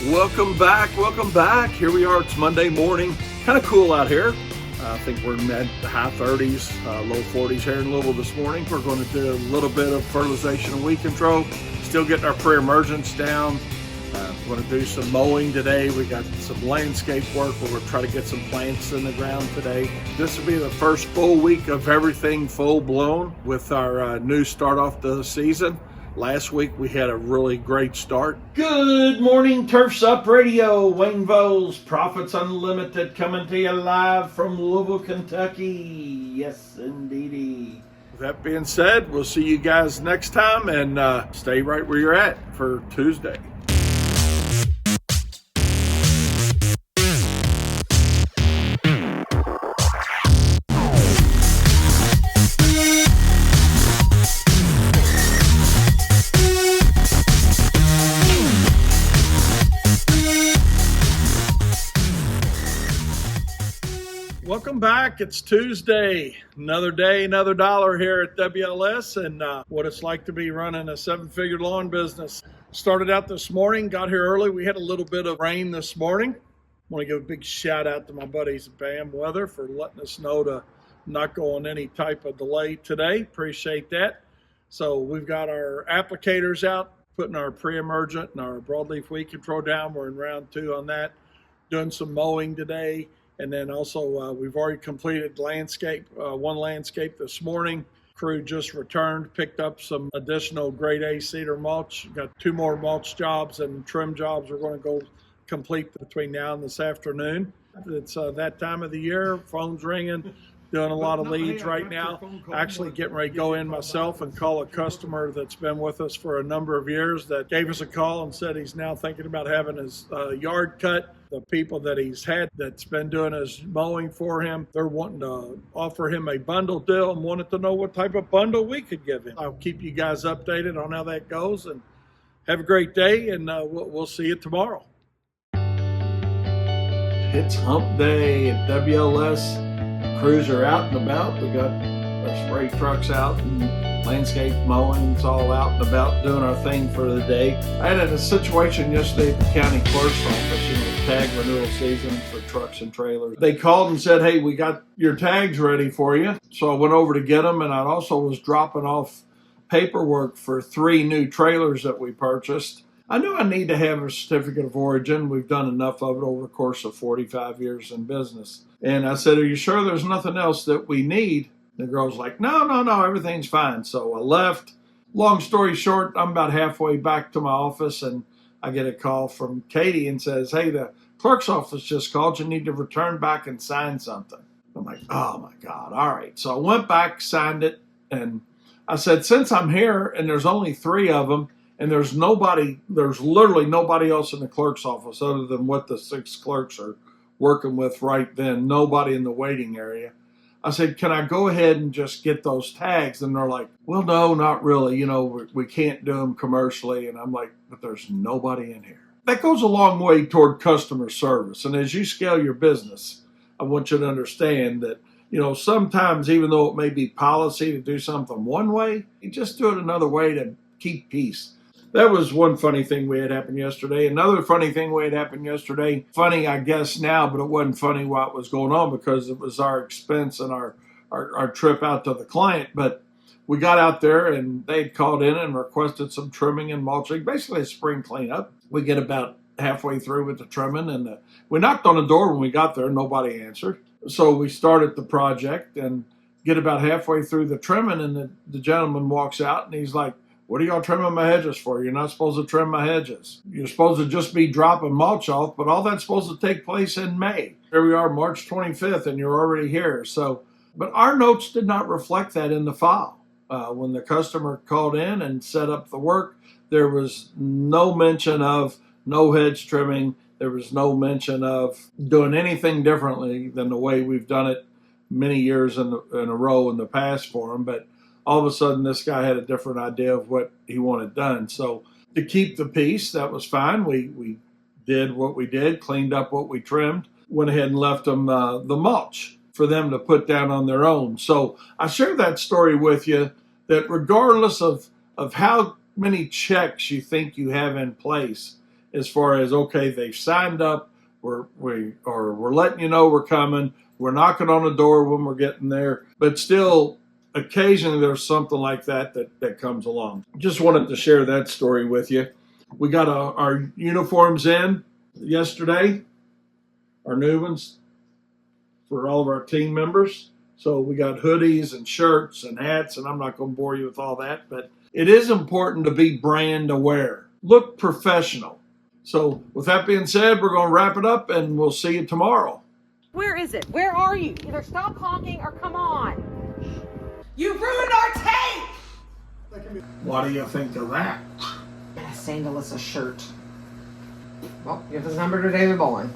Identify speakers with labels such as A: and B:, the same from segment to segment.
A: Welcome back. Here we are. It's Monday morning. Kind of cool out here. I think we're in the high 30s, low 40s here in Louisville this morning. We're going to do a little bit of fertilization and weed control. Still getting our pre-emergence down. We're going to do some mowing today. We got some landscape work where we're trying to get some plants in the ground today. This will be the first full week of everything full blown with our new start off the season. Last week we had a really great start. Good morning, Turfs Up Radio. Wayne Voles, Profits Unlimited, coming to you live from Louisville, Kentucky. Yes, indeedy. With that being said, we'll see you guys next time, and stay right where you're at for Tuesday. Welcome back. It's Tuesday. Another day, another dollar here at WLS, and what it's like to be running a seven-figure lawn business. Started out this morning, got here early. We had a little bit of rain this morning. I want to give a big shout out to my buddies at BAM Weather for letting us know to not go on any type of delay today. Appreciate that. So we've got our applicators out, putting our pre-emergent and our broadleaf weed control down. We're in round 2 on that. Doing some mowing today. And then also we've already completed one landscape this morning. Crew just returned, picked up some additional grade A cedar mulch. Got 2 more mulch jobs and trim jobs we're going to go complete between now and this afternoon. It's that time of the year, phone's ringing, doing a lot of leads right now. Actually getting ready to go in myself and call a customer that's been with us for a number of years that gave us a call and said he's now thinking about having his yard cut. The people that he's had that's been doing his mowing for him, they're wanting to offer him a bundle deal and wanted to know what type of bundle we could give him. I'll keep you guys updated on how that goes, and have a great day, and we'll see you tomorrow. It's hump day at WLS. Crews are out and about. We got our spray trucks out and landscape mowing. It's all out and about doing our thing for the day. I had a situation yesterday at the county clerk's office, tag renewal season for trucks and trailers. They called and said, hey, we got your tags ready for you. So I went over to get them, and I also was dropping off paperwork for 3 new trailers that we purchased. I knew I need to have a certificate of origin. We've done enough of it over the course of 45 years in business. And I said, are you sure there's nothing else that we need? The girl's like, no, everything's fine. So I left. Long story short, I'm about halfway back to my office, and I get a call from Katie and says, hey, the clerk's office just called. You need to return back and sign something. I'm like, oh, my God. All right. So I went back, signed it, and I said, since I'm here and there's only 3 of them, and there's literally nobody else in the clerk's office other than what the 6 clerks are working with right then, nobody in the waiting area. I said, can I go ahead and just get those tags? And they're like, well, no, not really. We can't do them commercially. And I'm like, but there's nobody in here. That goes a long way toward customer service. And as you scale your business, I want you to understand that, sometimes even though it may be policy to do something one way, you just do it another way to keep peace. That was one funny thing we had happen yesterday. Another funny thing we had happen yesterday. Funny, I guess, now, but it wasn't funny while it was going on because it was our expense and our trip out to the client. But we got out there and they had called in and requested some trimming and mulching, basically a spring cleanup. We get about halfway through with the trimming, and we knocked on the door when we got there. Nobody answered. So we started the project and get about halfway through the trimming, and the gentleman walks out and he's like, what are y'all trimming my hedges for? You're not supposed to trim my hedges. You're supposed to just be dropping mulch off, but all that's supposed to take place in May. Here we are, March 25th, and you're already here. But our notes did not reflect that in the file. When the customer called in and set up the work, there was no mention of no hedge trimming. There was no mention of doing anything differently than the way we've done it many years in a row in the past for them. But all of a sudden, this guy had a different idea of what he wanted done. So to keep the peace, that was fine. We did what we did, cleaned up what we trimmed, went ahead and left them the mulch for them to put down on their own. So I share that story with you, that regardless of how many checks you think you have in place, as far as, okay, they've signed up, we're letting you know we're coming, we're knocking on the door when we're getting there, but still occasionally there's something like that comes along. Just wanted to share that story with you. We got our uniforms in yesterday, our new ones for all of our team members. So we got hoodies and shirts and hats, and I'm not going to bore you with all that, but it is important to be brand aware. Look professional. So with that being said, we're going to wrap it up, and we'll see you tomorrow.
B: Where is it? Where are you? Either stop honking or come on. You ruined our tape!
A: What do you think of that?
C: Sandal is a shirt. Well, give us a number to David Bowen.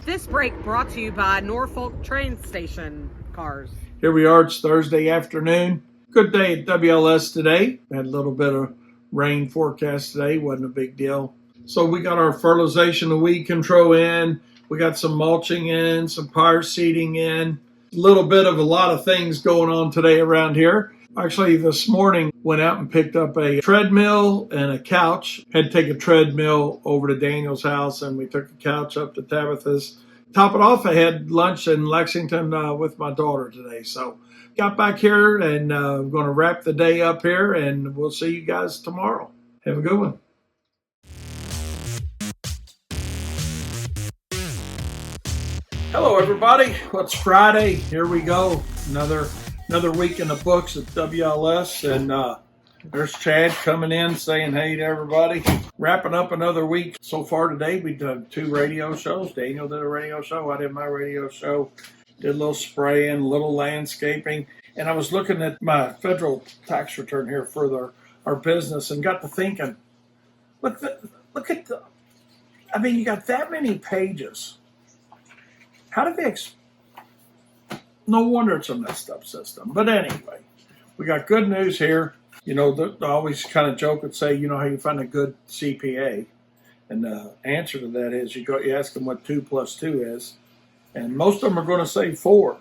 B: This break brought to you by Norfolk train station cars.
A: Here we are, it's Thursday afternoon. Good day at WLS today. Had a little bit of rain forecast today, wasn't a big deal. So we got our fertilization and weed control in. We got some mulching in, some power seeding in. A little bit of a lot of things going on today around here. Actually, this morning, went out and picked up a treadmill and a couch. Had to take a treadmill over to Daniel's house, and we took a couch up to Tabitha's. Top it off, I had lunch in Lexington with my daughter today. So got back here, and I'm going to wrap the day up here, and we'll see you guys tomorrow. Have a good one. Hello, everybody. Well, it's Friday. Here we go. Another week in the books at WLS, and there's Chad coming in saying hey to everybody. Wrapping up another week so far today. We've done 2 radio shows. Daniel did a radio show. I did my radio show. Did a little spraying, a little landscaping. And I was looking at my federal tax return here for our business and got to thinking, look at you got that many pages. How did they no wonder it's a messed up system. But anyway, we got good news here. You know, they always kind of joke and say, you know, how you find a good CPA. And the answer to that is you ask them what 2 plus 2 is. And most of them are going to say 4.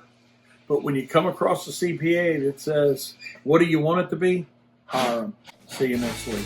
A: But when you come across a CPA that says, what do you want it to be? Hire them. See you next week.